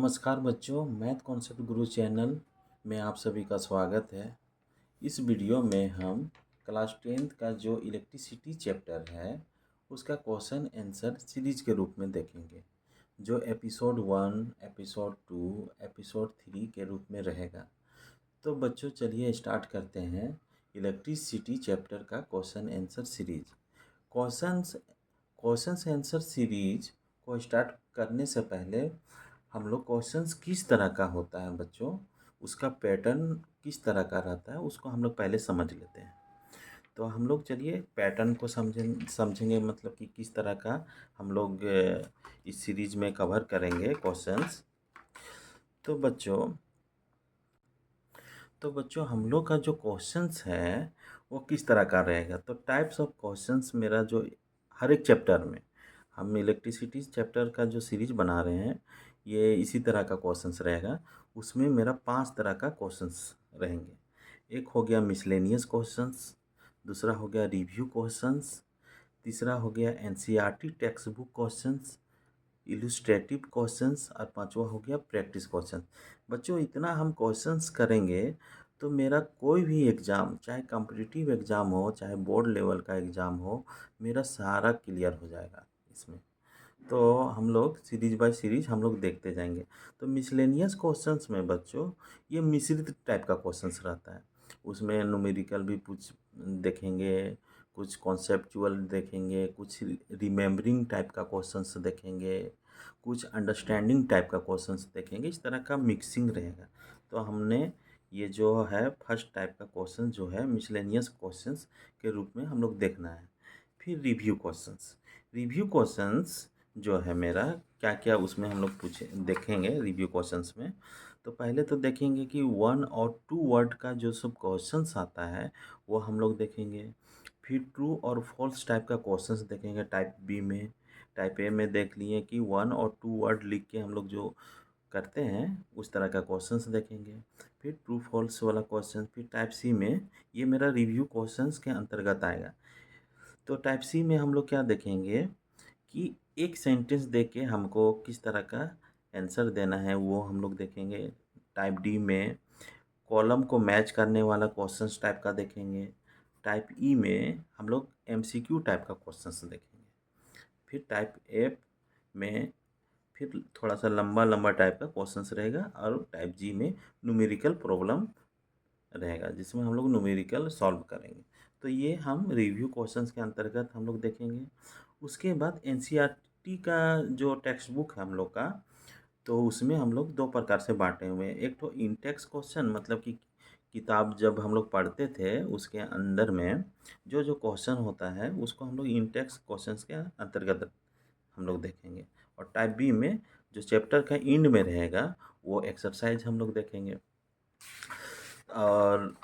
नमस्कार बच्चों, math concept गुरु channel में आप सभी का स्वागत है। इस वीडियो में हम क्लास 10th का जो इलेक्ट्रिसिटी चैप्टर है उसका क्वेश्चन आंसर सीरीज के रूप में देखेंगे, जो एपिसोड 1, एपिसोड 2, एपिसोड 3 के रूप में रहेगा। तो बच्चों चलिए स्टार्ट करते हैं इलेक्ट्रिसिटी चैप्टर का question answer series. Questions questions answer series को स्टार्ट करने से पहले हम लोग क्वेश्चंस किस तरह का होता है बच्चों, उसका पैटर्न किस तरह का रहता है उसको हम लोग पहले समझ लेते हैं। तो हम लोग चलिए पैटर्न को समझेंगे, मतलब कि किस तरह का हम लोग इस सीरीज में कवर करेंगे क्वेश्चंस। तो बच्चों हम लोग का जो क्वेश्चंस है वो किस तरह का रहेगा। तो टाइप्स ऑफ क्वेश्चंस मेरा जो हर एक चैप्टर में, हम इलेक्ट्रिसिटी चैप्टर का जो सीरीज बना रहे हैं ये इसी तरह का क्वेश्चंस रहेगा। उसमें मेरा 5 तरह का क्वेश्चंस रहेंगे। एक हो गया मिसलेनियस क्वेश्चंस, दूसरा हो गया रिव्यू क्वेश्चंस, तीसरा हो गया NCERT text book questions, illustrative questions और पांचवा हो गया प्रैक्टिस क्वेश्चन। बच्चों इतना हम क्वेश्चंस करेंगे तो मेरा कोई भी एग्ज़ाम, चाहे कॉम्पिटिटिव एग्ज़ाम हो चाहे बोर्ड लेवल का एग्ज़ाम हो, मेरा सारा क्लियर हो जाएगा इसमें। तो हम लोग सीरीज बाय सीरीज हम लोग देखते जाएंगे। तो मिसलेनियस क्वेश्चंस में बच्चों ये मिश्रित टाइप का क्वेश्चंस रहता है। उसमें न्यूमेरिकल भी कुछ देखेंगे, कुछ कॉन्सेप्चुअल देखेंगे, कुछ रिमेम्बरिंग टाइप का क्वेश्चंस देखेंगे, कुछ अंडरस्टैंडिंग टाइप का क्वेश्चंस देखेंगे। इस तरह का मिक्सिंग रहेगा। तो हमने ये जो है फर्स्ट टाइप का क्वेश्चन जो है मिसलेनियस क्वेश्चंस के रूप में हम लोग देखना है। फिर रिव्यू क्वेश्चंस जो है मेरा क्या क्या उसमें हम लोग देखेंगे रिव्यू क्वेश्चंस में। तो पहले तो देखेंगे कि 1 और 2 वर्ड का जो सब क्वेश्चंस आता है वो हम लोग देखेंगे। फिर ट्रू और फॉल्स टाइप का क्वेश्चंस देखेंगे टाइप बी में। टाइप ए में देख लिए कि 1 और 2 वर्ड लिख के हम लोग जो करते हैं उस तरह का क्वेश्चंस देखेंगे। फिर ट्रू फॉल्स वाला क्वेश्चन। फिर टाइप सी में ये मेरा रिव्यू क्वेश्चंस के अंतर्गत आएगा। तो टाइप सी में हम लोग क्या देखेंगे कि एक सेंटेंस दे के हमको किस तरह का आंसर देना है वो हम लोग देखेंगे। टाइप डी में कॉलम को मैच करने वाला क्वेश्चंस टाइप का देखेंगे। टाइप ई में हम लोग एमसीक्यू टाइप का क्वेश्चंस देखेंगे। फिर टाइप एफ में फिर थोड़ा सा लंबा लंबा टाइप का क्वेश्चंस रहेगा। और टाइप जी में न्यूमेरिकल प्रॉब्लम रहेगा जिसमें हम लोग न्यूमेरिकल सॉल्व करेंगे। तो ये हम रिव्यू क्वेश्चंस के अंतर्गत हम लोग देखेंगे। उसके बाद एनसीईआरटी का जो टेक्स्ट बुक है हम लोग का, तो उसमें हम लोग 2 प्रकार से बाँटे हुए हैं। एक तो इन टेक्स्ट क्वेश्चन, मतलब कि किताब जब हम लोग पढ़ते थे उसके अंदर में जो क्वेश्चन होता है उसको हम लोग इन टेक्स्ट क्वेश्चंस के अंतर्गत हम लोग देखेंगे। और टाइप बी में जो चैप्टर का एंड में रहेगा वो एक्सरसाइज हम लोग देखेंगे। और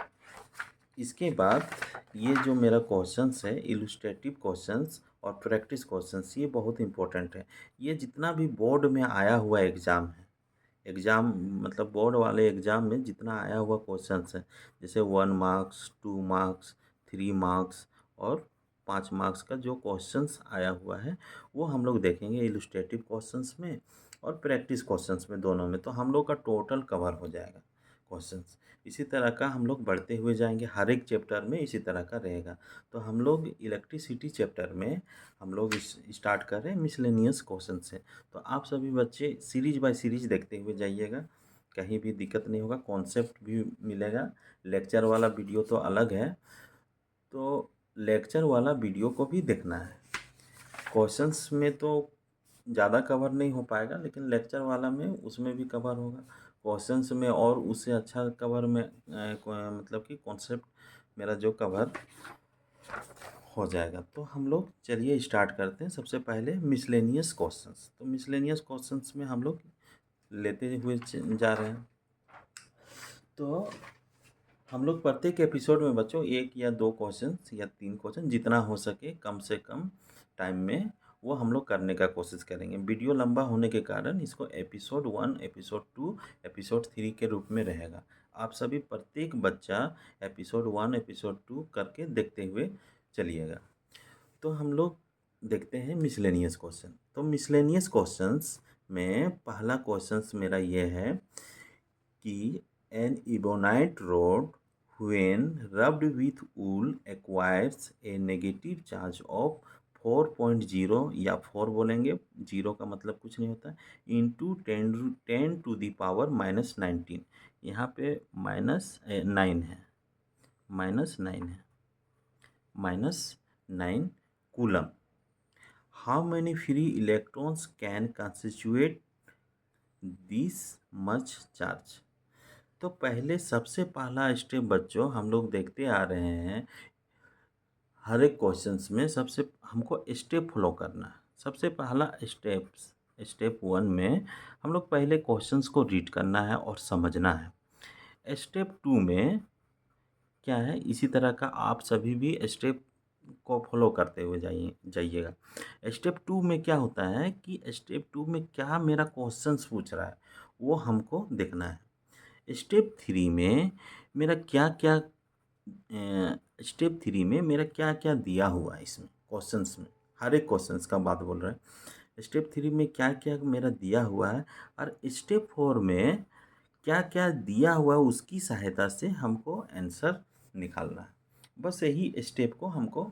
इसके बाद ये जो मेरा क्वेश्चंस है इलस्ट्रेटिव क्वेश्चंस और प्रैक्टिस क्वेश्चंस, ये बहुत इंपॉर्टेंट है। ये जितना भी बोर्ड में आया हुआ एग्ज़ाम है, एग्ज़ाम मतलब बोर्ड वाले एग्ज़ाम में जितना आया हुआ क्वेश्चंस है, जैसे 1 मार्क्स, 2 मार्क्स, 3 मार्क्स और 5 मार्क्स का जो क्वेश्चंस आया हुआ है वो हम लोग देखेंगे इलस्ट्रेटिव क्वेश्चंस में और प्रैक्टिस क्वेश्चंस में, दोनों में। तो हम लोग का टोटल कवर हो जाएगा क्वेश्चंस। इसी तरह का हम लोग बढ़ते हुए जाएंगे, हर एक चैप्टर में इसी तरह का रहेगा। तो हम लोग इलेक्ट्रिसिटी चैप्टर में हम लोग स्टार्ट कर रहे हैं मिसलेनियस क्वेश्चन से। तो आप सभी बच्चे सीरीज बाय सीरीज देखते हुए जाइएगा, कहीं भी दिक्कत नहीं होगा, कॉन्सेप्ट भी मिलेगा। लेक्चर वाला वीडियो तो अलग है, तो लेक्चर वाला वीडियो को भी देखना है। क्वेश्चंस में तो ज़्यादा कवर नहीं हो पाएगा, लेकिन लेक्चर वाला में उसमें भी कवर होगा। क्वेश्चंस में और उससे अच्छा कवर में मतलब कि कॉन्सेप्ट मेरा जो कवर हो जाएगा। तो हम लोग चलिए स्टार्ट करते हैं। सबसे पहले मिसलेनियस क्वेश्चंस। तो मिसलेनियस क्वेश्चंस में हम लोग लेते हुए जा रहे हैं। तो हम लोग प्रत्येक एपिसोड में बच्चों 1 या 2 क्वेश्चंस या 3 क्वेश्चन जितना हो सके कम से कम टाइम में वो हम लोग करने का कोशिश करेंगे। वीडियो लंबा होने के कारण इसको एपिसोड 1, एपिसोड 2, एपिसोड 3 के रूप में रहेगा। आप सभी प्रत्येक बच्चा एपिसोड 1, एपिसोड 2 करके देखते हुए चलिएगा। तो हम लोग देखते हैं मिसलेनियस क्वेश्चन। तो मिसलेनियस क्वेश्चंस में पहला क्वेश्चंस मेरा ये है कि an ebonite rod when rubbed with wool acquires a negative charge of 4.0 या 4 बोलेंगे, 0 का मतलब कुछ नहीं होता, इंटू 10 to the power -19। यहाँ पे -9 है, -9 है, -9 coulomb. How many free electrons can constitute this much charge. तो पहले सबसे पहला स्टेप बच्चों हम लोग देखते आ रहे हैं, हर एक क्वेश्चंस में सबसे हमको स्टेप फॉलो करना है। सबसे पहला स्टेप 1 में हम लोग पहले क्वेश्चंस को रीड करना है और समझना है। स्टेप 2 में क्या है, इसी तरह का आप सभी भी स्टेप को फॉलो करते हुए जाइएगा। स्टेप 2 में क्या होता है कि स्टेप 2 में क्या मेरा क्वेश्चंस पूछ रहा है वो हमको देखना है। स्टेप 3 में मेरा क्या क्या स्टेप 3 में मेरा क्या क्या दिया हुआ है इसमें क्वेश्चंस में, हर एक क्वेश्चंस का बात बोल रहे हैं। स्टेप 3 में क्या क्या मेरा दिया हुआ है और स्टेप 4 में क्या क्या दिया हुआ है उसकी सहायता से हमको आंसर निकालना है। बस यही स्टेप को हमको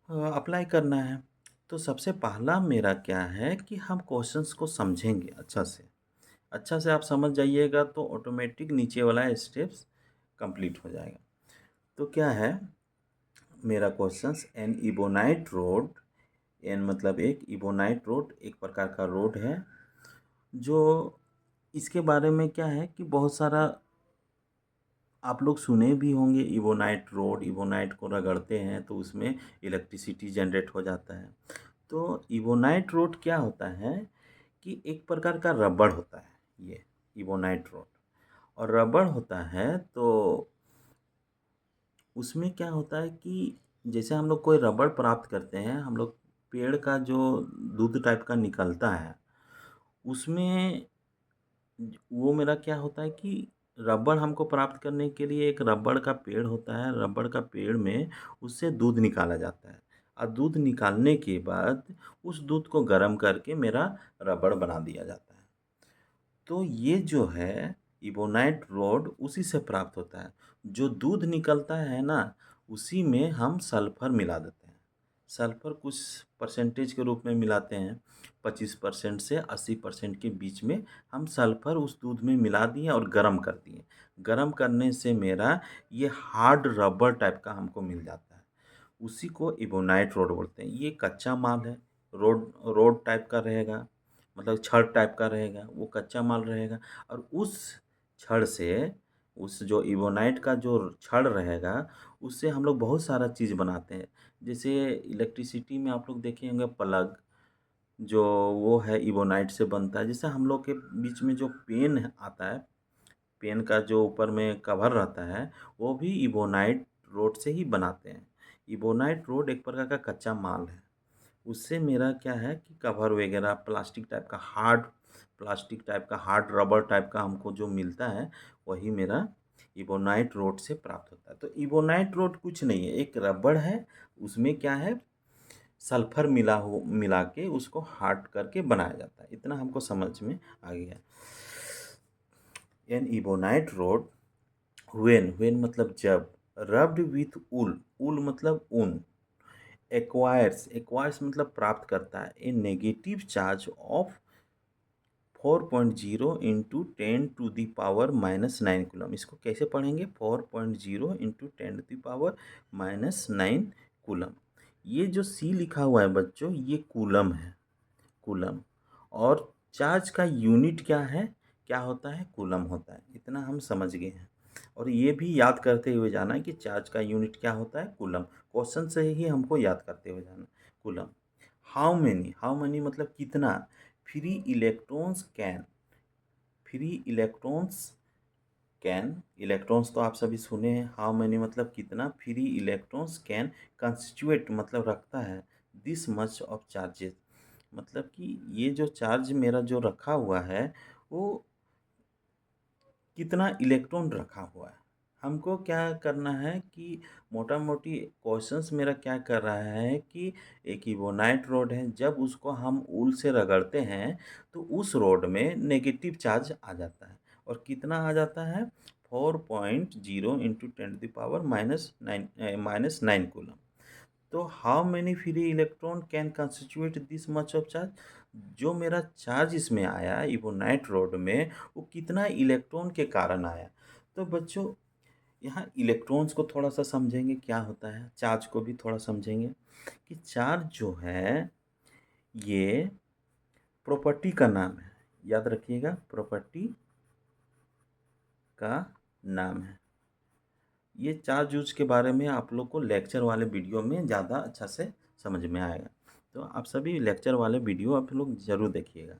अप्लाई करना है। तो सबसे पहला मेरा क्या है कि हम क्वेश्चंस को समझेंगे अच्छा से आप समझ जाइएगा तो ऑटोमेटिक नीचे वाला स्टेप्स कंप्लीट हो जाएगा। तो क्या है मेरा questions, an ebonite rod, an मतलब एक, इबोनाइट रोड एक प्रकार का रोड है जो, इसके बारे में क्या है कि बहुत सारा आप लोग सुने भी होंगे, इबोनाइट रोड, इबोनाइट को रगड़ते हैं तो उसमें इलेक्ट्रिसिटी जनरेट हो जाता है। तो इबोनाइट रोड क्या होता है कि एक प्रकार का रबड़ होता है ये इबोनाइट रोड, और रबड़ होता है तो उसमें क्या होता है कि जैसे हम लोग कोई रबड़ प्राप्त करते हैं, हम लोग पेड़ का जो दूध टाइप का निकलता है उसमें वो मेरा क्या होता है कि रबड़ हमको प्राप्त करने के लिए एक रबड़ का पेड़ होता है, रबड़ का पेड़ में उससे दूध निकाला जाता है, और दूध निकालने के बाद उस दूध को गर्म करके मेरा रबड़ बना दिया जाता है। तो ये जो है इबोनाइट रोड उसी से प्राप्त होता है। जो दूध निकलता है ना उसी में हम सल्फर मिला देते हैं। सल्फर कुछ परसेंटेज के रूप में मिलाते हैं, 25% से 80% के बीच में हम सल्फर उस दूध में मिला दिए और गर्म कर दिए। गर्म करने से मेरा ये हार्ड रबर टाइप का हमको मिल जाता है। उसी को इबोनाइट रोड बोलते हैं। ये कच्चा माल है, रोड रोड टाइप का रहेगा, मतलब छड़ टाइप का रहेगा, वो कच्चा माल रहेगा। और उस छड़ से, उस जो इबोनाइट का जो छड़ रहेगा उससे हम लोग बहुत सारा चीज़ बनाते हैं। जैसे इलेक्ट्रिसिटी में आप लोग देखे होंगे प्लग, जो वो है इबोनाइट से बनता है। जैसे हम लोग के बीच में जो पेन आता है, पेन का जो ऊपर में कवर रहता है वो भी इबोनाइट रोड से ही बनाते हैं। इबोनाइट रोड एक प्रकार का कच्चा माल है। उससे मेरा क्या है कि कवर वगैरह प्लास्टिक टाइप का हार्ड रबर टाइप का हमको जो मिलता है वही मेरा इबोनाइट रोड से प्राप्त होता है। तो इबोनाइट रोड कुछ नहीं है, एक रबड़ है, उसमें क्या है सल्फर मिला के उसको हार्ड करके बनाया जाता है। इतना हमको समझ में आ गया। एन इबोनाइट रोड व्हेन मतलब जब, रब्ड विथ वूल, वूल मतलब ऊन, एक्वायर्स मतलब प्राप्त करता है, a negative charge of 4.0 into 10 to the power -9 coulomb. इसको कैसे पढ़ेंगे, 4.0 into 10 to the power -9 coulomb. ये जो सी लिखा हुआ है बच्चों ये कूलम है, कूलम। और चार्ज का यूनिट क्या है, क्या होता है, कूलम होता है। इतना हम समझ गए हैं। और ये भी याद करते हुए जाना है कि चार्ज का यूनिट क्या होता है, कूलम। क्वेश्चन से ही हमको याद करते हुए जाना, कूलम। हाउ मैनी मतलब कितना, free electrons can, free electrons can, electrons तो आप सभी सुने हैं, हाउ मैनी मतलब कितना, फ्री इलेक्ट्रॉन्स कैन कंस्टिट्यूट मतलब रखता है, दिस मच ऑफ चार्जेस, मतलब कि ये जो चार्ज मेरा जो रखा हुआ है वो कितना इलेक्ट्रॉन रखा हुआ है हमको क्या करना है कि मोटा-मोटी क्वेश्चंस मेरा क्या कर रहा है कि एक इवोनाइट रोड है, जब उसको हम ऊल से रगड़ते हैं, तो उस रोड में नेगेटिव चार्ज आ जाता है और कितना आ जाता है 4.0 into 10 to the power -9 coulomb. तो how many free electron can constitute this much of charge? जो मेरा चार्ज इसमें आया इवोनाइट रोड में, वो कितना इलेक्ट्रॉन के कारण आया? तो बच्चों यहाँ इलेक्ट्रॉन्स को थोड़ा-सा समझेंगे क्या होता है, चार्ज को भी थोड़ा समझेंगे कि चार्ज जो है ये प्रॉपर्टी का नाम है। याद रखिएगा प्रॉपर्टी का नाम है। ये चार्ज यूज़ के बारे में आप लोग को लेक्चर वाले वीडियो में ज़्यादा अच्छा से समझ में आएगा। तो आप सभी लेक्चर वाले वीडियो आप लोग ज़रूर देखिएगा।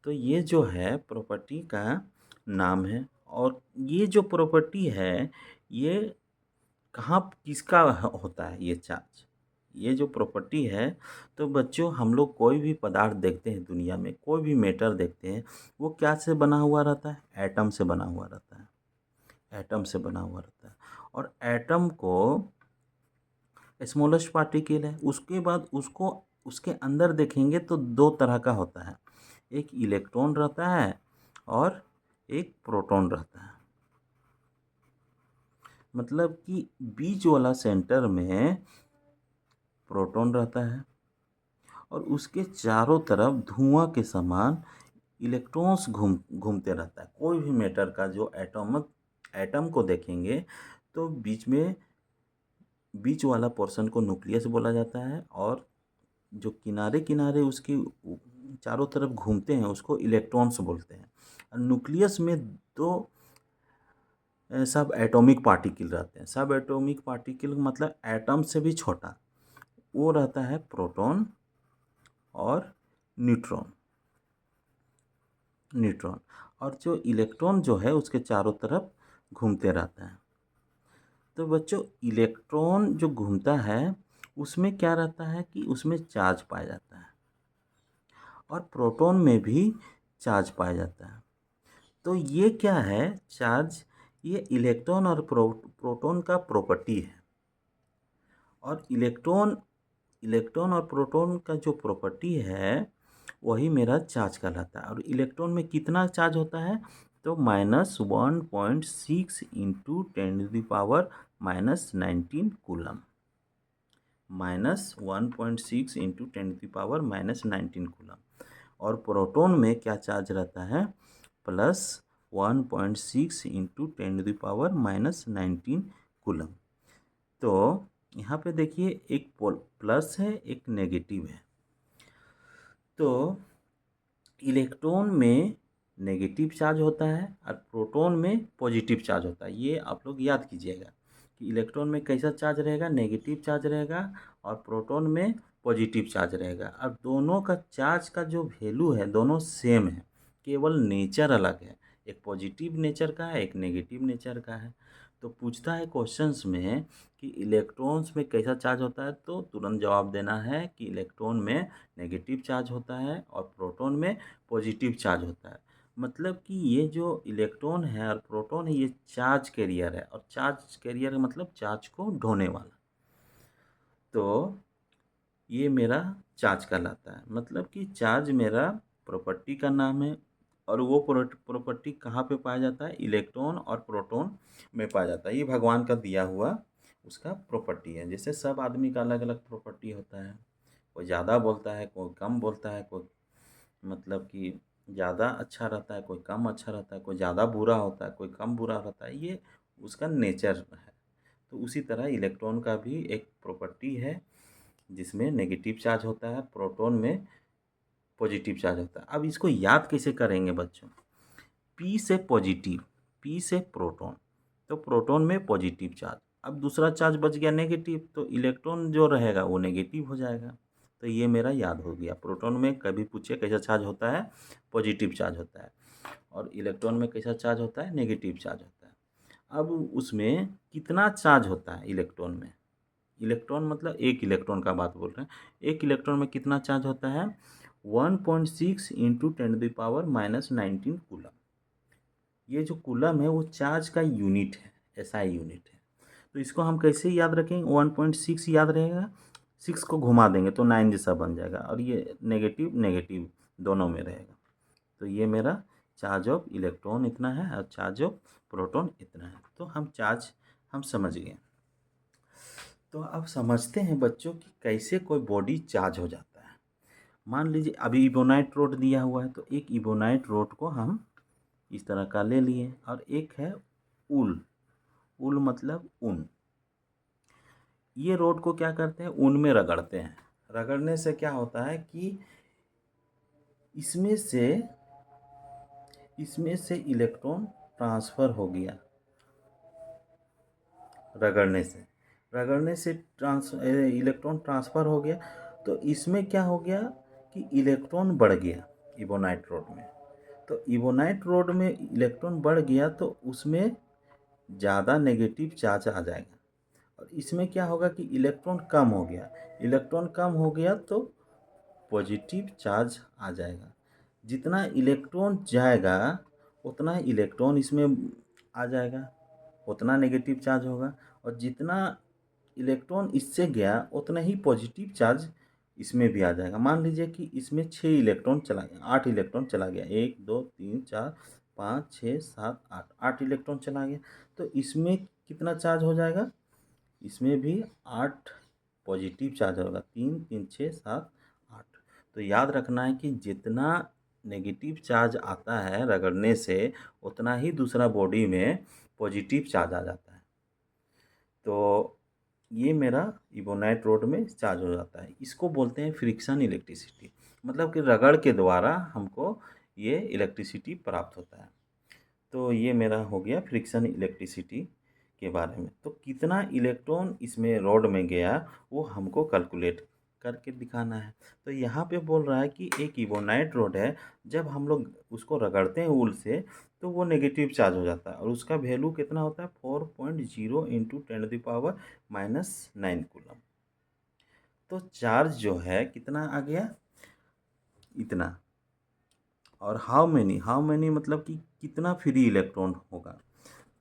तो ये जो है प्रॉपर्टी का नाम है और ये जो प्रॉपर्टी है ये कहाँ किसका होता है ये चार्ज? ये जो प्रॉपर्टी है तो बच्चों हम लोग कोई भी पदार्थ देखते हैं दुनिया में, कोई भी मैटर देखते हैं, वो क्या से बना हुआ रहता है? एटम से बना हुआ रहता है। एटम से बना हुआ रहता है और एटम को स्मॉलेस्ट पार्टिकल है, उसके बाद उसको उसके अंदर देखेंगे तो 2 तरह का होता है। एक इलेक्ट्रॉन रहता है और एक प्रोटॉन रहता है। मतलब कि बीच वाला सेंटर में प्रोटॉन रहता है और उसके चारों तरफ धुआं के समान इलेक्ट्रॉन्स घूमते रहता है। कोई भी मैटर का जो एटम को देखेंगे तो बीच वाला पोर्शन को न्यूक्लियस बोला जाता है और जो किनारे-किनारे उसके चारों तरफ घूमते हैं उसको इलेक्ट्रॉन्स बोलते हैं। और न्यूक्लियस में 2 सब एटॉमिक पार्टिकल रहते हैं। सब एटॉमिक पार्टिकल मतलब एटम से भी छोटा, वो रहता है प्रोटॉन और न्यूट्रॉन न्यूट्रॉन और जो इलेक्ट्रॉन जो है उसके चारों तरफ घूमते रहता है। तो बच्चों इलेक्ट्रॉन जो घूमता है उसमें क्या रहता है कि उसमें चार्ज पाया जाता है और प्रोटॉन में भी चार्ज पाया जाता है। तो ये क्या है चार्ज? ये इलेक्ट्रॉन और प्रोटॉन का प्रॉपर्टी है और इलेक्ट्रॉन और प्रोटॉन का जो प्रॉपर्टी है वही मेरा चार्ज कहलाता है। और इलेक्ट्रॉन में कितना चार्ज होता है? तो -1.6 into 10 to the power -19 coulomb. -1.6 into 10 to the power -19 coulomb. और प्रोटॉन में क्या चार्ज रहता है? +1.6 into 10 to the power -19 coulomb. तो यहाँ पे देखिए एक प्लस है एक नेगेटिव है। तो इलेक्ट्रॉन में नेगेटिव चार्ज होता है और प्रोटॉन में पॉजिटिव चार्ज होता है। ये आप लोग याद कीजिएगा कि इलेक्ट्रॉन में कैसा चार्ज रहेगा? नेगेटिव चार्ज रहेगा और प्रोटॉन में पॉजिटिव चार्ज रहेगा। अब दोनों का चार्ज का जो वैल्यू है दोनों सेम है, केवल नेचर अलग है। एक पॉजिटिव नेचर का है, एक नेगेटिव नेचर का है। तो पूछता है क्वेश्चंस में कि इलेक्ट्रॉन्स में कैसा चार्ज होता है, तो तुरंत जवाब देना है कि इलेक्ट्रॉन में नेगेटिव चार्ज होता है और प्रोटॉन में पॉजिटिव चार्ज होता है। मतलब कि ये जो इलेक्ट्रॉन है और प्रोटॉन है ये चार्ज कैरियर है और चार्ज कैरियर का मतलब चार्ज को ढोने वाला। तो ये मेरा चार्ज कहलाता है। मतलब कि चार्ज मेरा प्रॉपर्टी का नाम है और वो प्रॉपर्टी कहाँ पे पाया जाता है? इलेक्ट्रॉन और प्रोटॉन में पाया जाता है। ये भगवान का दिया हुआ उसका प्रॉपर्टी है। जैसे सब आदमी का अलग-अलग प्रॉपर्टी होता है। कोई ज़्यादा बोलता है, कोई कम बोलता है, कोई मतलब कि ज़्यादा अच्छा रहता है, कोई कम अच्छा रहता है, कोई ज़्यादा बुरा होता है, कोई कम बुरा रहता है। ये उसका नेचर है। तो उसी तरह इलेक्ट्रॉन का भी एक प्रॉपर्टी है जिसमें नेगेटिव चार्ज होता है, प्रोटॉन में पॉजिटिव चार्ज होता है। अब इसको याद कैसे करेंगे बच्चों? पी से पॉजिटिव, पी से प्रोटॉन, तो प्रोटॉन में पॉजिटिव चार्ज। अब दूसरा चार्ज बच गया नेगेटिव, तो इलेक्ट्रॉन जो रहेगा वो नेगेटिव हो जाएगा। तो ये मेरा याद हो गया। प्रोटॉन में कभी पूछिए कैसा चार्ज होता है? पॉजिटिव चार्ज होता है और इलेक्ट्रॉन में कैसा चार्ज होता है? नेगेटिव चार्ज होता है। अब उसमें कितना चार्ज होता है इलेक्ट्रॉन में? इलेक्ट्रॉन मतलब एक इलेक्ट्रॉन का बात बोल रहे हैं। एक इलेक्ट्रॉन में कितना चार्ज होता है? 1.6 into 10 to the power -19 coulomb. ये जो कूलम है वो चार्ज का यूनिट है। SI यूनिट है। तो इसको हम कैसे याद रखेंगे, 1.6 याद रहेगा, 6 को घुमा देंगे तो 9 जैसा बन जाएगा, और ये नेगेटिव नेगेटिव दोनों में रहेगा। तो ये मेरा चार्ज ऑफ इलेक्ट्रॉन इतना है और चार्ज ऑफ प्रोटॉन इतना है। तो हम चार्ज हम समझ गए। तो अब समझते हैं बच्चों कि कैसे कोई बॉडी चार्ज हो जाता है। मान लीजिए अभी इबोनाइट रोड दिया हुआ है, तो एक इबोनाइट रोड को हम इस तरह का ले लिए, और एक है ऊल। ऊल मतलब ऊन। ये रोड को क्या करते हैं, ऊन में रगड़ते हैं। रगड़ने से क्या होता है कि इसमें से इलेक्ट्रॉन ट्रांसफ़र हो गया। रगड़ने से इलेक्ट्रॉन ट्रांसफ़र हो गया, तो इसमें क्या हो गया कि इलेक्ट्रॉन बढ़ गया इबोनाइट रोड में। तो इबोनाइट रोड में इलेक्ट्रॉन बढ़ गया तो उसमें ज़्यादा नेगेटिव चार्ज आ जाएगा, और इसमें क्या होगा कि इलेक्ट्रॉन कम हो गया। इलेक्ट्रॉन कम हो गया तो पॉजिटिव चार्ज आ जाएगा। जितना इलेक्ट्रॉन जाएगा उतना इलेक्ट्रॉन इसमें आ जाएगा, उतना नेगेटिव चार्ज होगा, और जितना इलेक्ट्रॉन इससे गया उतना ही पॉजिटिव चार्ज इसमें भी आ जाएगा। मान लीजिए कि इसमें 6 इलेक्ट्रॉन चला गया, 8 इलेक्ट्रॉन चला गया, 1 2 3 4 5 6 7 8, 8 इलेक्ट्रॉन चला गया, तो इसमें कितना चार्ज हो जाएगा, इसमें भी 8 पॉजिटिव चार्ज होगा। 3 3 6 7 8। तो याद रखना है कि जितना नेगेटिव चार्ज आता है रगड़ने से, उतना ही दूसरा बॉडी में पॉजिटिव चार्ज आ जाता है। तो ये मेरा इबोनाइट रोड में चार्ज हो जाता है। इसको बोलते हैं फ्रिक्शन इलेक्ट्रिसिटी, मतलब कि रगड़ के द्वारा हमको ये इलेक्ट्रिसिटी प्राप्त होता है। तो ये मेरा हो गया फ्रिक्शन इलेक्ट्रिसिटी के बारे में। तो कितना इलेक्ट्रॉन इसमें रॉड में गया वो हमको कैलकुलेट करके दिखाना है। तो यहाँ पे बोल रहा है कि एक इबोनाइट रॉड है, जब हम लोग उसको रगड़ते हैं ऊल से तो वो नेगेटिव चार्ज हो जाता है, और उसका वैल्यू कितना होता है 4.0 इंटू 10⁻⁹ कूलम। तो चार्ज जो है कितना आ गया, इतना। और हाउ मैनी मतलब कि कितना फ्री इलेक्ट्रॉन होगा।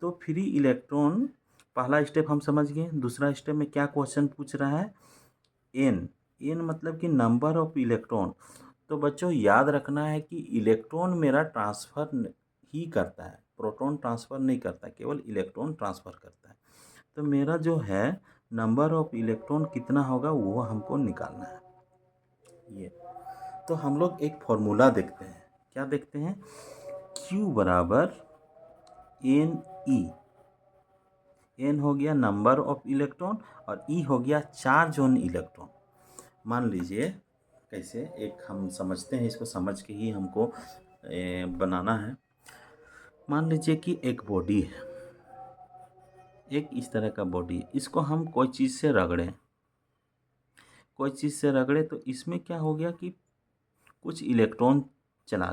तो फ्री इलेक्ट्रॉन पहला स्टेप हम समझ गए। दूसरा स्टेप में क्या क्वेश्चन पूछ रहा है, एन मतलब कि नंबर ऑफ इलेक्ट्रॉन। तो बच्चों याद रखना है कि इलेक्ट्रॉन मेरा ट्रांसफ़र ही करता है, प्रोटॉन ट्रांसफ़र नहीं करता, केवल इलेक्ट्रॉन ट्रांसफ़र करता है। तो मेरा जो है नंबर ऑफ इलेक्ट्रॉन कितना होगा वो हमको निकालना है। ये तो हम लोग एक फॉर्मूला देखते हैं। क्या देखते हैं, Q बराबर एन ई। एन हो गया नंबर ऑफ इलेक्ट्रॉन और ई हो गया चार्ज ऑन इलेक्ट्रॉन। मान लीजिए कैसे, एक हम समझते हैं, इसको समझ के ही हमको बनाना है। मान लीजिए कि एक बॉडी है, एक इस तरह का बॉडी है, इसको हम कोई चीज़ से रगड़े तो इसमें क्या हो गया कि कुछ इलेक्ट्रॉन चला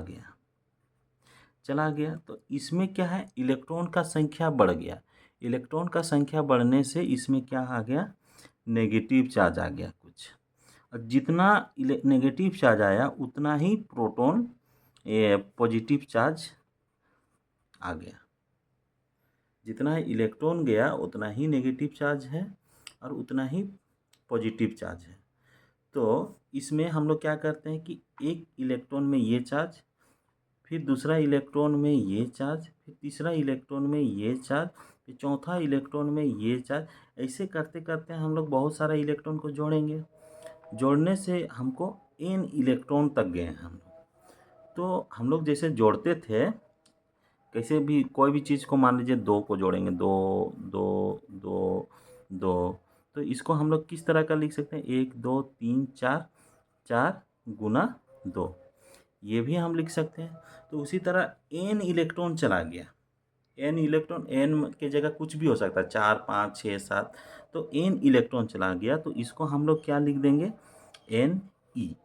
गया तो इसमें क्या है, इलेक्ट्रॉन का संख्या बढ़ गया। इलेक्ट्रॉन का संख्या बढ़ने से इसमें क्या आ गया, नेगेटिव चार्ज आ गया कुछ। और जितना नेगेटिव चार्ज आया उतना ही प्रोटॉन पॉजिटिव चार्ज आ गया। जितना इलेक्ट्रॉन गया उतना ही नेगेटिव चार्ज है और उतना ही पॉजिटिव चार्ज है। तो इसमें हम लोग क्या करते हैं कि एक इलेक्ट्रॉन में ये चार्ज, फिर दूसरा इलेक्ट्रॉन में ये चार्ज, फिर तीसरा इलेक्ट्रॉन में ये चार्ज, फिर चौथा इलेक्ट्रॉन में ये चार्ज, ऐसे करते करते हम लोग बहुत सारा इलेक्ट्रॉन को जोड़ेंगे। जोड़ने से हमको n इलेक्ट्रॉन तक गए हैं हम लोग। तो हम लोग जैसे जोड़ते थे, कैसे भी कोई भी चीज़ को मान लीजिए 2 को जोड़ेंगे, 2 2 2 2, तो इसको हम लोग किस तरह का लिख सकते हैं, 1 2 3 4, 4 गुना 2, ये भी हम लिख सकते हैं। तो उसी तरह n इलेक्ट्रॉन चला गया, n इलेक्ट्रॉन, n के जगह कुछ भी हो सकता है, 4 5 6 7, तो n इलेक्ट्रॉन चला गया तो इसको हम लोग क्या लिख देंगे, एन ई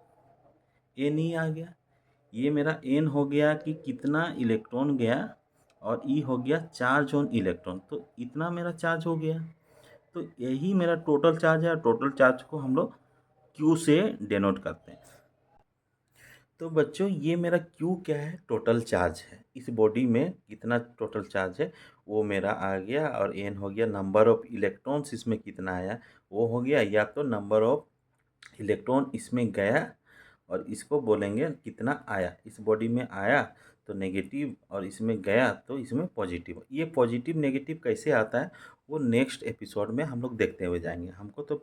आ गया। ये मेरा n हो गया कि कितना इलेक्ट्रॉन गया, और ई हो गया चार्ज ऑन इलेक्ट्रॉन, तो इतना मेरा चार्ज हो गया। तो यही मेरा टोटल चार्ज है, और टोटल चार्ज को हम लोग Q से डिनोट करते हैं। तो बच्चों ये मेरा Q क्या है, टोटल चार्ज है। इस बॉडी में कितना टोटल चार्ज है वो मेरा आ गया, और N हो गया नंबर ऑफ इलेक्ट्रॉन्स इसमें कितना आया वो हो गया, या तो नंबर ऑफ इलेक्ट्रॉन इसमें गया और इसको बोलेंगे कितना आया। इस बॉडी में आया तो नेगेटिव, और इसमें गया तो इसमें पॉजिटिव। ये पॉजिटिव नेगेटिव कैसे आता है वो नेक्स्ट एपिसोड में हम लोग देखते हुए जाएंगे। हमको तो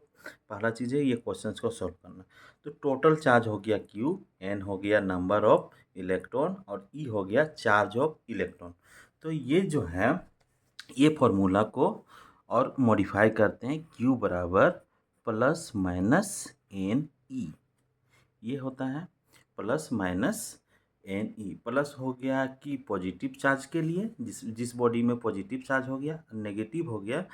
पहला चीज़ है ये क्वेश्चंस को सॉल्व करना। तो टोटल चार्ज हो गया Q, N हो गया नंबर ऑफ इलेक्ट्रॉन, और E हो गया चार्ज ऑफ इलेक्ट्रॉन। तो ये जो है ये फॉर्मूला को और मॉडिफाई करते हैं, Q बराबर प्लस माइनस एन ई। ये होता है plus minus N E. Plus हो गया कि पॉजिटिव चार्ज के लिए, जिस जिस बॉडी में पॉजिटिव चार्ज हो गया, नेगेटिव हो गया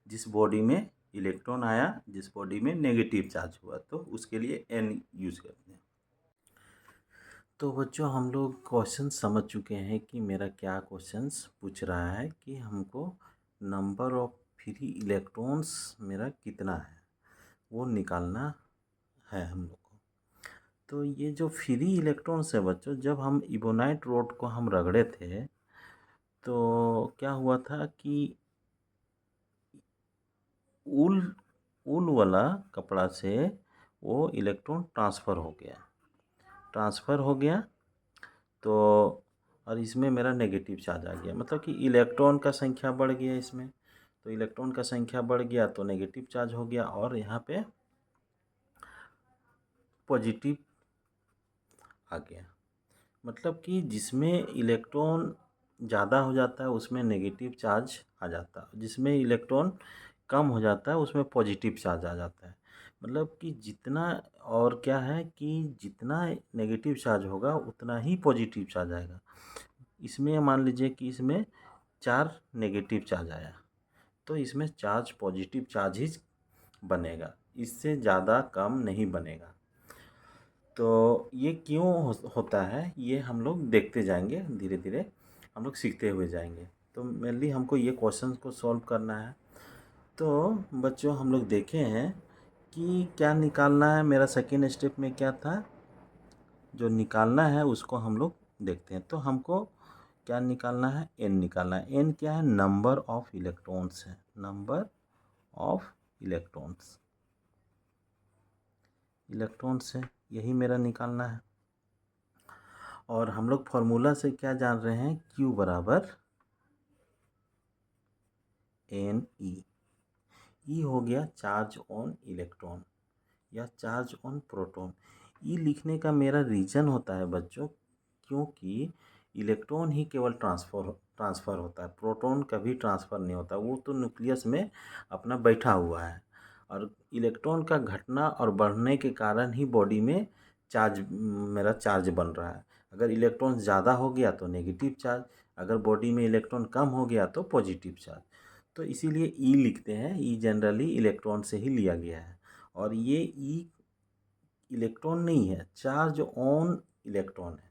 जिस बॉडी में इलेक्ट्रॉन आया, जिस बॉडी में नेगेटिव चार्ज हुआ, तो उसके लिए एन यूज़ करते हैं। तो बच्चों हम लोग क्वेश्चन समझ चुके हैं कि मेरा क्या क्वेश्चंस पूछ रहा है कि हमको नंबर ऑफ फ्री इलेक्ट्रॉन्स मेरा कितना है वो निकालना है हम लोग को। तो ये जो फ्री इलेक्ट्रॉन्स है बच्चों, जब हम इबोनाइट रोड को हम रगड़े थे तो क्या हुआ था कि ऊल ऊल वाला कपड़ा से वो इलेक्ट्रॉन ट्रांसफ़र हो गया। तो और इसमें मेरा नेगेटिव चार्ज आ गया, मतलब कि इलेक्ट्रॉन का संख्या बढ़ गया इसमें। तो इलेक्ट्रॉन का संख्या बढ़ गया तो नेगेटिव चार्ज हो गया, और यहाँ पे पॉजिटिव आ गया। मतलब कि जिसमें इलेक्ट्रॉन ज़्यादा हो जाता है उसमें नेगेटिव चार्ज आ जाता है, जिसमें इलेक्ट्रॉन कम हो जाता है उसमें पॉजिटिव चार्ज आ जाता है। मतलब कि जितना, और क्या है कि जितना नेगेटिव चार्ज होगा उतना ही पॉजिटिव चार्ज आएगा। इसमें मान लीजिए कि इसमें 4 नेगेटिव चार्ज आया तो इसमें चार्ज पॉजिटिव चार्ज ही बनेगा, इससे ज़्यादा कम नहीं बनेगा। तो ये क्यों होता है ये हम लोग देखते जाएंगे, धीरे धीरे हम लोग सीखते हुए जाएंगे। तो मेनली हमको ये क्वेश्चन को सॉल्व करना है। तो बच्चों हम लोग देखे हैं कि क्या निकालना है। मेरा सेकेंड स्टेप में क्या था, जो निकालना है उसको हम लोग देखते हैं। तो हमको क्या निकालना है, एन निकालना है। एन क्या है, नंबर ऑफ इलेक्ट्रॉन्स है, नंबर ऑफ इलेक्ट्रॉन्स है, यही मेरा निकालना है। और हम लोग फॉर्मूला से क्या जान रहे हैं, Q बराबर एन ई। ई हो गया चार्ज ऑन इलेक्ट्रॉन या चार्ज ऑन प्रोटॉन। ई लिखने का मेरा रीज़न होता है बच्चों, क्योंकि इलेक्ट्रॉन ही केवल ट्रांसफ़र होता है, प्रोटॉन कभी ट्रांसफ़र नहीं होता, वो तो न्यूक्लियस में अपना बैठा हुआ है। और इलेक्ट्रॉन का घटना और बढ़ने के कारण ही बॉडी में मेरा चार्ज बन रहा है। अगर इलेक्ट्रॉन ज़्यादा हो गया तो नेगेटिव चार्ज, अगर बॉडी में इलेक्ट्रॉन कम हो गया तो पॉजिटिव चार्ज। तो इसीलिए ई लिखते हैं। ई जनरली इलेक्ट्रॉन से ही लिया गया है, और ये ई इलेक्ट्रॉन नहीं है, चार्ज ऑन इलेक्ट्रॉन है।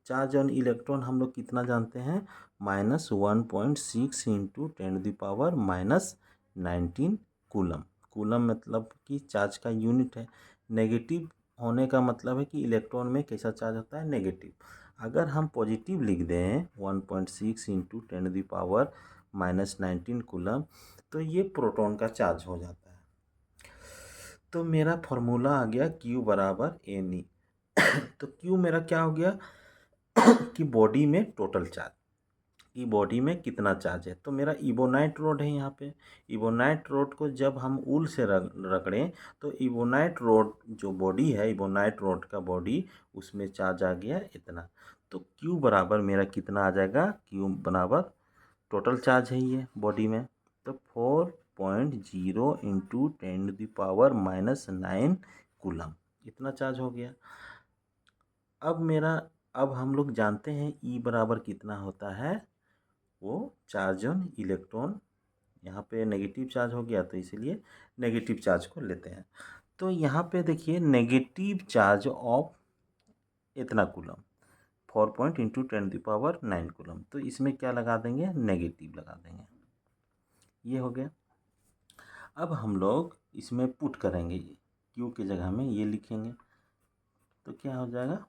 चार्ज ऑन इलेक्ट्रॉन हम लोग कितना जानते हैं, -1.6 इंटू 10⁻⁻19 कूलम। कूलम मतलब कि चार्ज का यूनिट है। नेगेटिव होने का मतलब है कि इलेक्ट्रॉन में कैसा चार्ज होता है, नेगेटिव। अगर हम पॉजिटिव लिख दें 1.6 इंटू 10⁻⁻19 कूलम, तो ये प्रोटॉन का चार्ज हो जाता है। तो मेरा फॉर्मूला आ गया Q बराबर एन ई। तो Q मेरा क्या हो गया कि बॉडी में टोटल चार्ज, कि बॉडी में कितना चार्ज है। तो मेरा इबोनाइट रोड है यहाँ पे। इबोनाइट रोड को जब हम ऊल से रगड़ें तो इबोनाइट रोड जो बॉडी है, इबोनाइट रोड का बॉडी, उसमें चार्ज आ गया इतना। तो Q बराबर मेरा कितना आ जाएगा, Q बराबर टोटल चार्ज है ये बॉडी में, तो 4.0 इंटू 10⁻⁻9 कूलम, इतना चार्ज हो गया। अब हम लोग जानते हैं ई बराबर कितना होता है, वो चार्ज ऑन इलेक्ट्रॉन। यहाँ पे नेगेटिव चार्ज हो गया तो इसीलिए नेगेटिव चार्ज को लेते हैं। तो यहाँ पे देखिए नेगेटिव चार्ज ऑफ इतना कूलम, 4 पॉइंट इंटू 10⁻9 कूलम, तो इसमें क्या लगा देंगे, नेगेटिव लगा देंगे। ये हो गया। अब हम लोग इसमें पुट करेंगे, क्यू की जगह में ये लिखेंगे, तो क्या हो जाएगा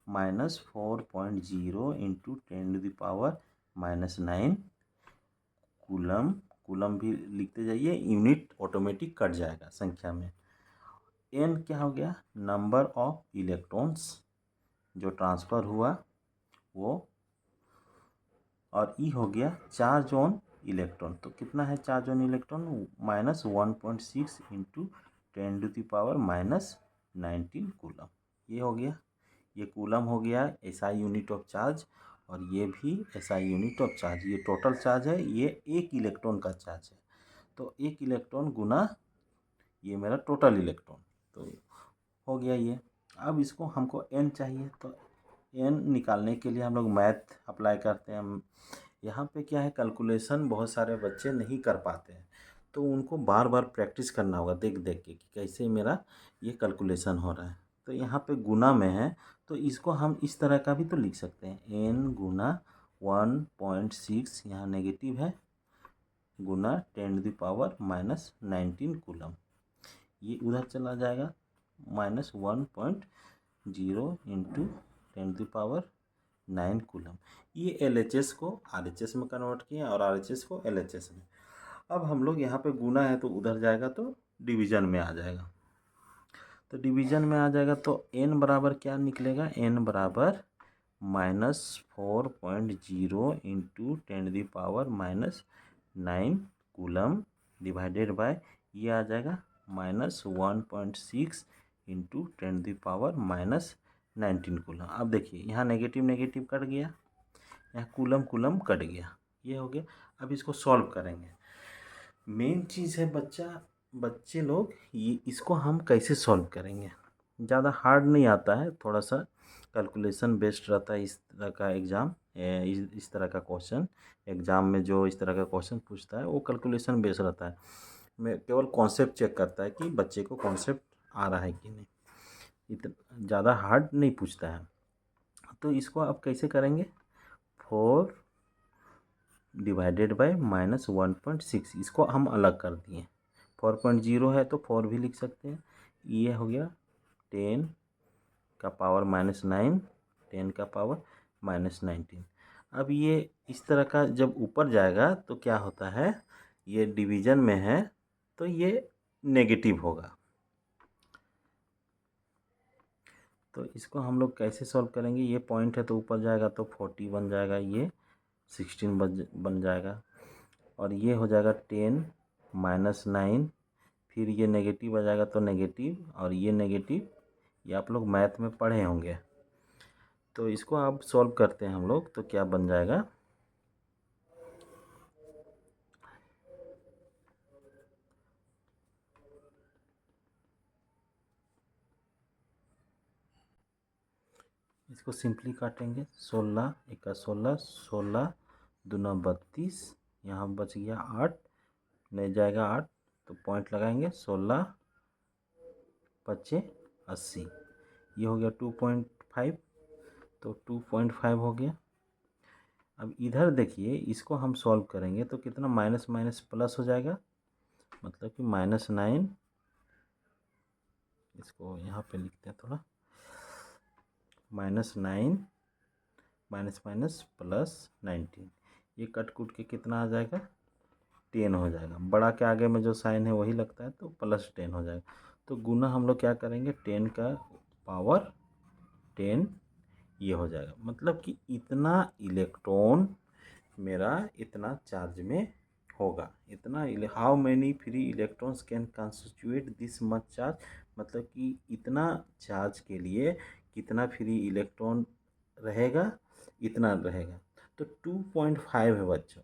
-4.0 इंटू 10⁻⁻9 कूलम। कूलम भी लिखते जाइए, यूनिट ऑटोमेटिक कट जाएगा संख्या में। एन क्या हो गया, नंबर ऑफ इलेक्ट्रॉन्स जो ट्रांसफ़र हुआ वो, और ई हो गया चार्ज ऑन इलेक्ट्रॉन। तो कितना है charge on electron, -1.6 into 10⁻⁻19 coulomb. ये हो गया, ये कूलम हो गया एसआई यूनिट ऑफ चार्ज, और ये भी एसआई यूनिट ऑफ चार्ज। ये टोटल चार्ज है, ये एक इलेक्ट्रॉन का चार्ज है। तो एक इलेक्ट्रॉन गुना ये मेरा टोटल इलेक्ट्रॉन, तो हो गया ये। अब इसको हमको एन चाहिए, तो एन निकालने के लिए हम लोग मैथ अप्लाई करते हैं। यहाँ पे क्या है, कैलकुलेशन बहुत सारे बच्चे नहीं कर पाते हैं, तो उनको बार बार प्रैक्टिस करना होगा देख देख के कि कैसे मेरा ये कैलकुलेशन हो रहा है। तो यहाँ पे गुना में है, तो इसको हम इस तरह का भी तो लिख सकते हैं, एन गुना 1.6, यहाँ नेगेटिव है, गुना 10⁻⁻19 कूलम। ये उधर चला जाएगा, -1.0 इंटू 10⁻9 कूलम। ये एलएचएस को आरएचएस में कन्वर्ट किए और आरएचएस को एलएचएस में। अब हम लोग यहाँ पे गुना है तो उधर जाएगा तो डिवीजन में आ जाएगा। तो डिवीजन में आ जाएगा तो एन बराबर क्या निकलेगा, एन बराबर -4.0 इंटू 10⁻⁻9 कूलम डिवाइडेड बाय ये आ जाएगा -1.6 इंटू 10⁻⁻19 कूलम। अब देखिए यहाँ नेगेटिव नेगेटिव कट गया, यहाँ कूलम कूलम कट गया, ये हो गया। अब इसको सॉल्व करेंगे। मेन चीज़ है बच्चे लोग, ये इसको हम कैसे सॉल्व करेंगे। ज़्यादा हार्ड नहीं आता है, थोड़ा सा कैलकुलेशन बेस्ड रहता है इस तरह का एग्ज़ाम, इस तरह का क्वेश्चन एग्ज़ाम में जो इस तरह का क्वेश्चन पूछता है वो कैलकुलेशन बेस्ड रहता है। मैं केवल कॉन्सेप्ट चेक करता है कि बच्चे को कॉन्सेप्ट आ रहा है कि नहीं, इतना ज़्यादा हार्ड नहीं पूछता है। तो इसको आप कैसे करेंगे, 4 डिवाइडेड बाय -1.6, इसको हम अलग कर दिए। 4.0 है तो 4 भी लिख सकते हैं। ये हो गया 10 का पावर -9, 10 का पावर -19। अब ये इस तरह का जब ऊपर जाएगा तो क्या होता है, ये डिवीजन में है तो ये नेगेटिव होगा। तो इसको हम लोग कैसे सॉल्व करेंगे, ये पॉइंट है तो ऊपर जाएगा तो 40 बन जाएगा, ये 16 बन जाएगा, और ये हो जाएगा 10 -9, फिर ये नेगेटिव आ जाएगा तो नेगेटिव, और ये नेगेटिव, ये आप लोग मैथ में पढ़े होंगे। तो इसको आप सॉल्व करते हैं हम लोग, तो क्या बन जाएगा, इसको सिंपली काटेंगे, 16 एका 16, 16 दूना 32, यहाँ बच गया 8, नहीं जाएगा 8, तो पॉइंट लगाएंगे, 16 × 80, ये हो गया 2.5, तो 2.5 हो गया। अब इधर देखिए, इसको हम सॉल्व करेंगे तो कितना, माइनस माइनस प्लस हो जाएगा, मतलब कि -9, इसको यहाँ पे लिखते हैं थोड़ा, -9 माइनस माइनस +19, ये कट कूट के कितना आ जाएगा, 10 हो जाएगा। बड़ा के आगे में जो साइन है वही लगता है, तो +10 हो जाएगा। तो गुना हम लोग क्या करेंगे, 10 का पावर 10, ये हो जाएगा, मतलब कि इतना इलेक्ट्रॉन मेरा इतना चार्ज में होगा, इतना। How many free electrons can constitute this much charge, मतलब कि इतना चार्ज के लिए कितना फ्री इलेक्ट्रॉन रहेगा, इतना रहेगा। तो 2.5 है बच्चों,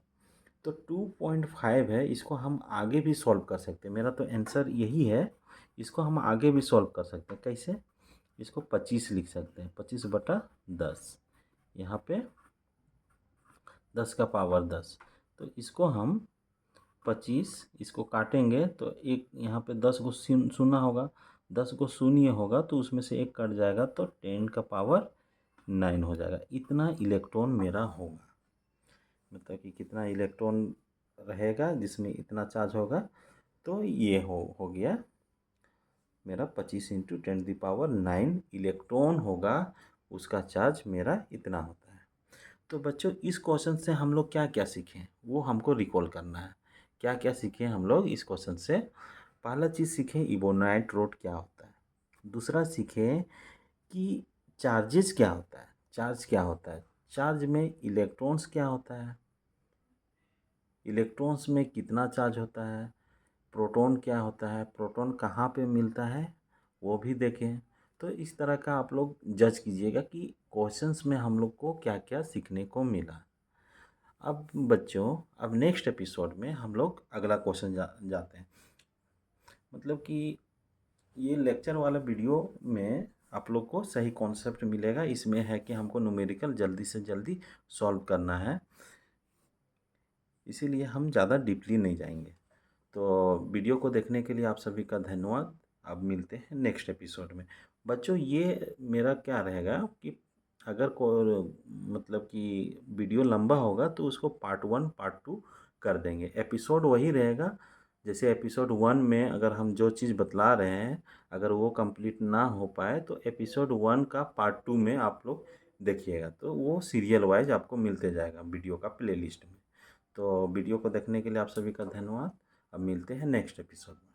तो 2.5 है, इसको हम आगे भी सॉल्व कर सकते हैं। मेरा तो आंसर यही है, इसको हम आगे भी सॉल्व कर सकते हैं। कैसे, इसको 25 लिख सकते हैं, 25/10, यहाँ पे 10 का पावर 10, तो इसको हम 25, इसको काटेंगे तो एक यहाँ पे 10 को शून्य होगा, 10 को शून्य होगा तो उसमें से एक कट जाएगा, तो 10 का पावर 9 हो जाएगा। इतना इलेक्ट्रॉन मेरा होगा, मतलब कि कितना इलेक्ट्रॉन रहेगा जिसमें इतना चार्ज होगा, तो ये हो गया मेरा 25 × 10⁻9 इलेक्ट्रॉन होगा उसका चार्ज मेरा इतना होता है। तो बच्चों इस क्वेश्चन से हम लोग क्या-क्या सीखे वो हमको रिकॉल करना है। क्या-क्या सीखे हम लोग इस क्वेश्चन से? पहला चीज़ सीखे इबोनाइट रोड क्या होता है। दूसरा सीखे कि चार्जेस क्या होता है, चार्ज क्या होता है, चार्ज में इलेक्ट्रॉन्स क्या होता है, इलेक्ट्रॉन्स में कितना चार्ज होता है, प्रोटॉन क्या होता है, प्रोटॉन कहाँ पे मिलता है वो भी देखें। तो इस तरह का आप लोग जज कीजिएगा कि क्वेश्चंस में हम लोग को क्या क्या सीखने को मिला। अब बच्चों अब नेक्स्ट एपिसोड में हम लोग अगला क्वेश्चन जाते हैं। मतलब कि ये लेक्चर वाला वीडियो में आप लोग को सही कॉन्सेप्ट मिलेगा। इसमें है कि हमको न्यूमेरिकल जल्दी से जल्दी सॉल्व करना है, इसीलिए हम ज़्यादा डीपली नहीं जाएंगे। तो वीडियो को देखने के लिए आप सभी का धन्यवाद। अब मिलते हैं नेक्स्ट एपिसोड में। बच्चों ये मेरा क्या रहेगा कि अगर को मतलब कि वीडियो लंबा होगा तो उसको पार्ट 1 पार्ट 2 कर देंगे। एपिसोड वही रहेगा। जैसे एपिसोड 1 में अगर हम जो चीज़ बतला रहे हैं अगर वो कंप्लीट ना हो पाए तो एपिसोड 1 का पार्ट 2 में आप लोग देखिएगा, तो वो सीरियल वाइज आपको मिलते जाएगा वीडियो का प्लेलिस्ट में। तो वीडियो को देखने के लिए आप सभी का धन्यवाद। अब मिलते हैं नेक्स्ट एपिसोड में।